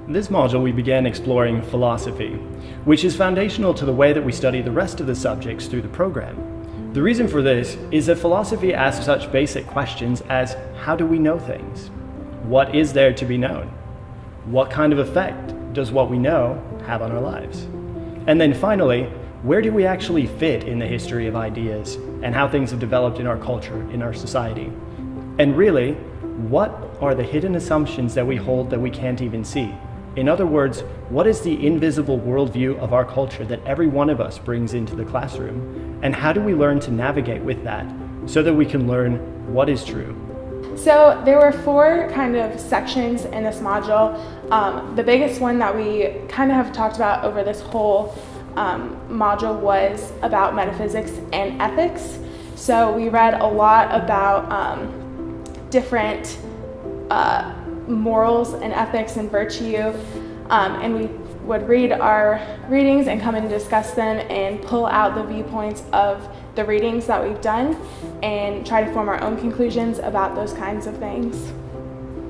In this module, we began exploring philosophy, which is foundational to the way that we study the rest of the subjects through the program. The reason for this is that philosophy asks such basic questions as, how do we know things? What is there to be known? What kind of effect does what we know have on our lives? And then finally, where do we actually fit in the history of ideas and how things have developed in our culture, in our society? And really, what are the hidden assumptions that we hold that we can't even see? In other words, what is the invisible worldview of our culture that every one of us brings into the classroom? And how do we learn to navigate with that so that we can learn what is true? So there were 4 kind of sections in this module. The biggest one that we kind of have talked about over this whole module was about metaphysics and ethics. So we read a lot about different morals and ethics and virtue, and we would read our readings and come and discuss them and pull out the viewpoints of the readings that we've done and try to form our own conclusions about those kinds of things.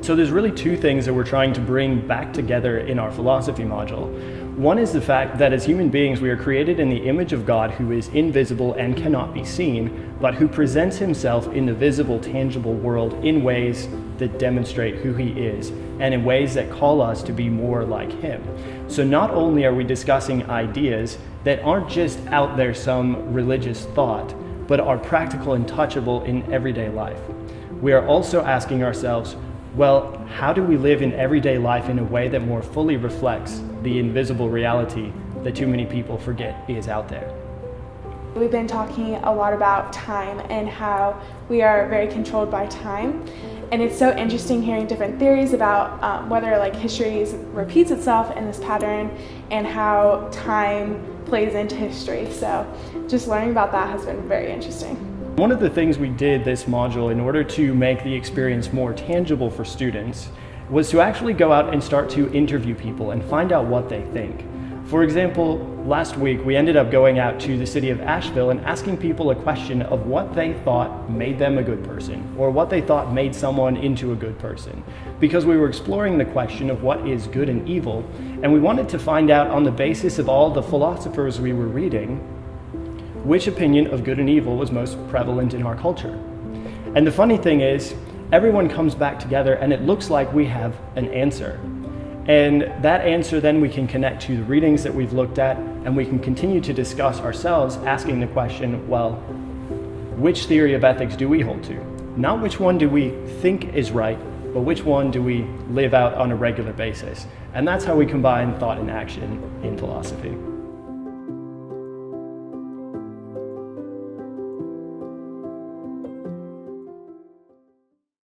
So there's really 2 things that we're trying to bring back together in our philosophy module. One is the fact that as human beings, we are created in the image of God, who is invisible and cannot be seen, but who presents himself in the visible, tangible world in ways that demonstrate who he is and in ways that call us to be more like him. So not only are we discussing ideas that aren't just out there some religious thought, but are practical and touchable in everyday life. We are also asking ourselves, well, how do we live in everyday life in a way that more fully reflects the invisible reality that too many people forget is out there? We've been talking a lot about time and how we are very controlled by time. And it's so interesting hearing different theories about whether history repeats itself in this pattern and how time plays into history. So just learning about that has been very interesting. One of the things we did this module in order to make the experience more tangible for students was to actually go out and start to interview people and find out what they think. For example, last week we ended up going out to the city of Asheville and asking people a question of what they thought made them a good person or what they thought made someone into a good person, because we were exploring the question of what is good and evil, and we wanted to find out on the basis of all the philosophers we were reading which opinion of good and evil was most prevalent in our culture. And the funny thing is, everyone comes back together and it looks like we have an answer. And that answer then we can connect to the readings that we've looked at, and we can continue to discuss ourselves, asking the question, well, which theory of ethics do we hold to? Not which one do we think is right, but which one do we live out on a regular basis? And that's how we combine thought and action in philosophy.